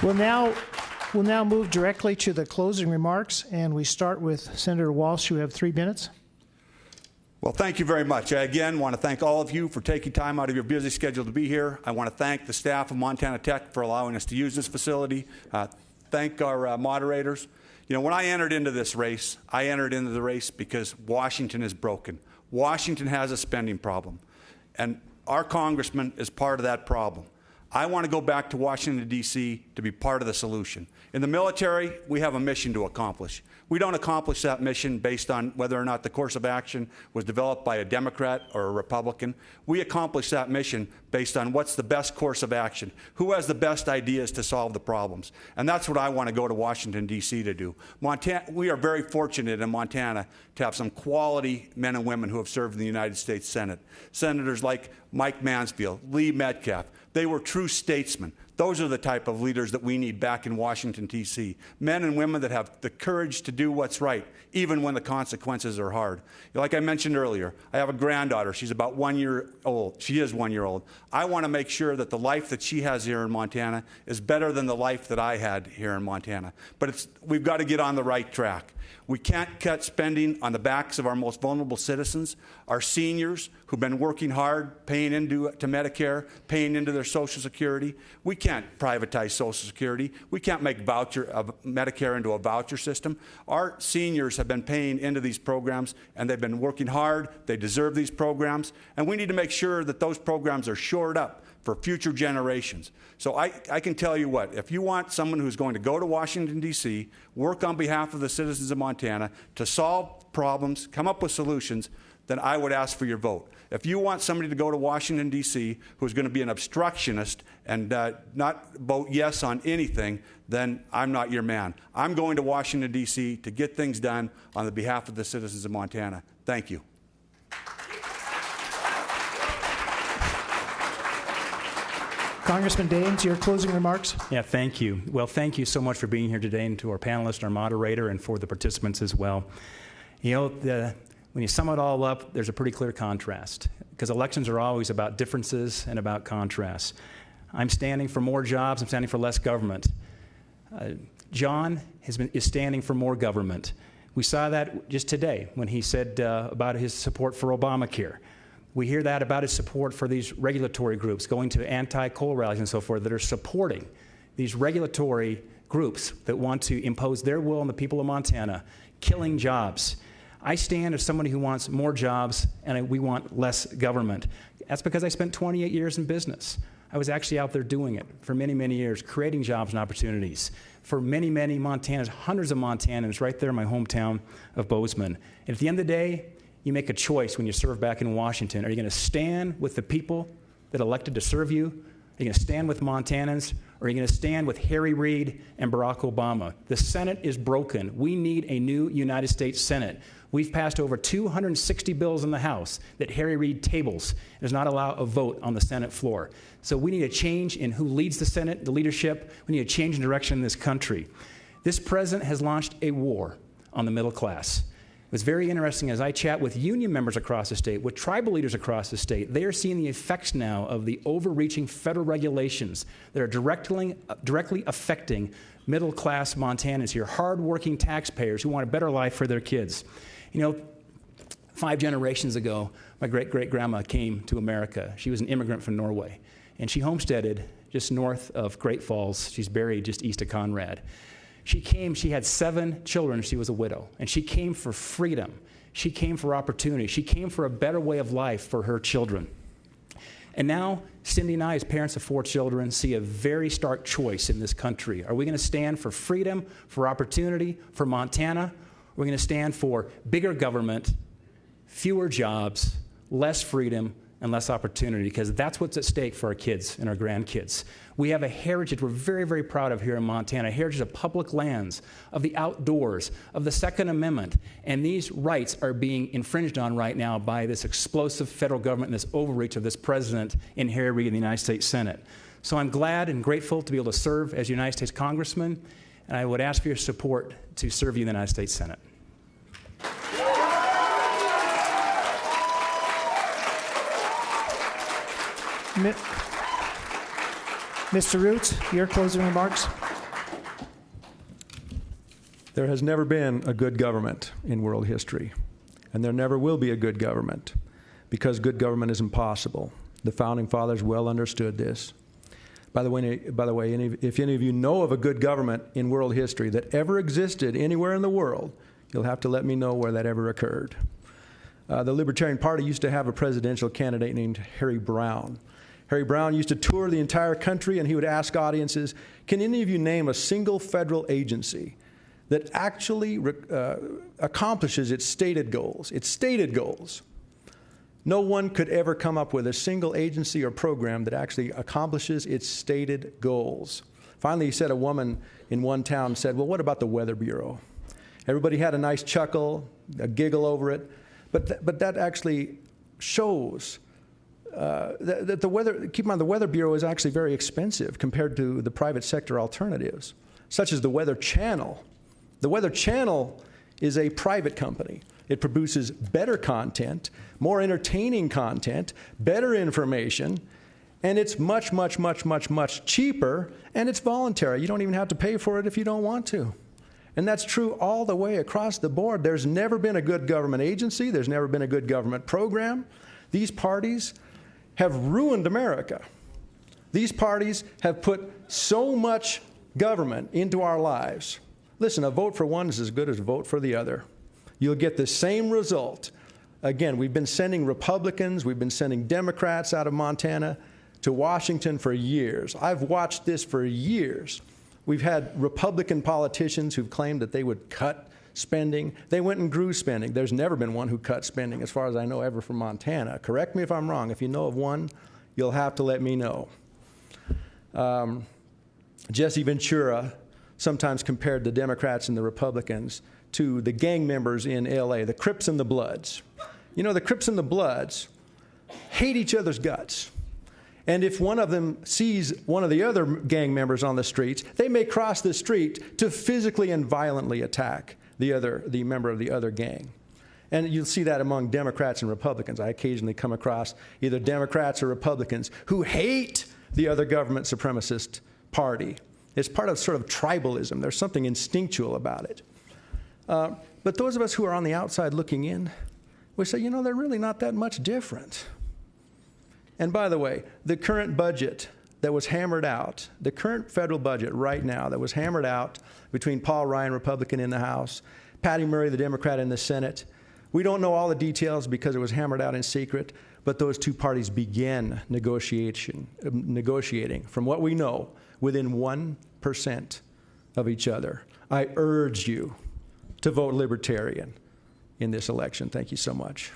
We'll now move directly to the closing remarks, and we start with Senator Walsh. You have 3 minutes. Well, thank you very much. I again want to thank all of you for taking time out of your busy schedule to be here. I want to thank the staff of Montana Tech for allowing us to use this facility. Thank our moderators. You know, when I entered into this race, I entered into the race because Washington is broken. Washington has a spending problem, and our congressman is part of that problem. I want to go back to Washington, D.C. to be part of the solution. In the military, we have a mission to accomplish. We don't accomplish that mission based on whether or not the course of action was developed by a Democrat or a Republican. We accomplish that mission based on what's the best course of action, who has the best ideas to solve the problems. And that's what I want to go to Washington, D.C. to do. We are very fortunate in Montana to have some quality men and women who have served in the United States Senate. Senators like Mike Mansfield, Lee Metcalf. They were true statesmen. Those are the type of leaders that we need back in Washington, D.C. Men and women that have the courage to do what's right, even when the consequences are hard. Like I mentioned earlier, I have a granddaughter. She's about 1 year old. She is 1 year old. I want to make sure that the life that she has here in Montana is better than the life that I had here in Montana. But we've got to get on the right track. We can't cut spending on the backs of our most vulnerable citizens, our seniors who've been working hard, paying into Medicare, paying into their Social Security. We can't privatize Social Security. We can't make Medicare into a voucher system. Our seniors have been paying into these programs, and they've been working hard. They deserve these programs, and we need to make sure that those programs are shored up for future generations. So I can tell you what, if you want someone who's going to go to Washington, D.C., work on behalf of the citizens of Montana to solve problems, come up with solutions, then I would ask for your vote. If you want somebody to go to Washington, D.C., who's going to be an obstructionist and not vote yes on anything, then I'm not your man. I'm going to Washington, D.C. to get things done on the behalf of the citizens of Montana. Thank you. Congressman Daines, your closing remarks. Yeah, thank you. Well, thank you so much for being here today, and to our panelists, our moderator, and for the participants as well. You know, when you sum it all up, there's a pretty clear contrast, because elections are always about differences and about contrasts. I'm standing for more jobs. I'm standing for less government. John is standing for more government. We saw that just today when he said about his support for Obamacare. We hear that about his support for these regulatory groups, going to anti-coal rallies and so forth, that are supporting these regulatory groups that want to impose their will on the people of Montana, killing jobs. I stand as somebody who wants more jobs, and we want less government. That's because I spent 28 years in business. I was actually out there doing it for many, many years, creating jobs and opportunities for many, many Montanans, hundreds of Montanans right there in my hometown of Bozeman. And at the end of the day, you make a choice when you serve back in Washington. Are you going to stand with the people that elected to serve you? Are you going to stand with Montanans? Or are you going to stand with Harry Reid and Barack Obama? The Senate is broken. We need a new United States Senate. We've passed over 260 bills in the House that Harry Reid tables and does not allow a vote on the Senate floor. So we need a change in who leads the Senate, the leadership. We need a change in direction in this country. This president has launched a war on the middle class. It was very interesting as I chat with union members across the state, with tribal leaders across the state. They are seeing the effects now of the overreaching federal regulations that are directly affecting middle-class Montanans here, hard-working taxpayers who want a better life for their kids. You know, 5 generations ago, my great-great-grandma came to America. She was an immigrant from Norway, and she homesteaded just north of Great Falls. She's buried just east of Conrad. She came, she had 7 children, she was a widow, and she came for freedom. She came for opportunity. She came for a better way of life for her children. And now, Cindy and I, as parents of 4 children, see a very stark choice in this country. Are we going to stand for freedom, for opportunity, for Montana? Or are we going to stand for bigger government, fewer jobs, less freedom, and less opportunity? Because that's what's at stake for our kids and our grandkids. We have a heritage we're very, very proud of here in Montana, a heritage of public lands, of the outdoors, of the Second Amendment. And these rights are being infringed on right now by this explosive federal government and this overreach of this president in Harry Reid in the United States Senate. So I'm glad and grateful to be able to serve as United States Congressman, and I would ask for your support to serve you in the United States Senate. Mr. Roots, your closing remarks. There has never been a good government in world history, and there never will be a good government, because good government is impossible. The Founding Fathers well understood this. By the way, if any of you know of a good government in world history that ever existed anywhere in the world, you'll have to let me know where that ever occurred. The Libertarian Party used to have a presidential candidate named Harry Brown. Harry Brown used to tour the entire country, and he would ask audiences, can any of you name a single federal agency that actually accomplishes its stated goals? Its stated goals. No one could ever come up with a single agency or program that actually accomplishes its stated goals. Finally, he said, a woman in one town said, well, what about the Weather Bureau? Everybody had a nice chuckle, a giggle over it, but that actually shows that the weather, keep in mind, the Weather Bureau is actually very expensive compared to the private sector alternatives, such as the Weather Channel. The Weather Channel is a private company. It produces better content, more entertaining content, better information, and it's much, much, much, much, much cheaper, and it's voluntary. You don't even have to pay for it if you don't want to. And that's true all the way across the board. There's never been a good government agency. There's never been a good government program. These parties have ruined America. These parties have put so much government into our lives. Listen, a vote for one is as good as a vote for the other. You'll get the same result. Again, we've been sending Republicans, we've been sending Democrats out of Montana to Washington for years. I've watched this for years. We've had Republican politicians who've claimed that they would cut spending. They went and grew spending. There's never been one who cut spending, as far as I know, ever from Montana. Correct me if I'm wrong. If you know of one, you'll have to let me know. Jesse Ventura sometimes compared the Democrats and the Republicans to the gang members in L.A., the Crips and the Bloods. You know, the Crips and the Bloods hate each other's guts. And if one of them sees one of the other gang members on the streets, they may cross the street to physically and violently attack the member of the other gang. And you'll see that among Democrats and Republicans. I occasionally come across either Democrats or Republicans who hate the other government supremacist party. It's part of sort of tribalism. There's something instinctual about it. But those of us who are on the outside looking in, we say, you know, they're really not that much different. And by the way, the current budget that was hammered out, the current federal budget right now that was hammered out between Paul Ryan, Republican in the House, Patty Murray, the Democrat in the Senate, we don't know all the details because it was hammered out in secret, but those two parties began negotiating, from what we know, within 1% of each other. I urge you to vote Libertarian in this election. Thank you so much.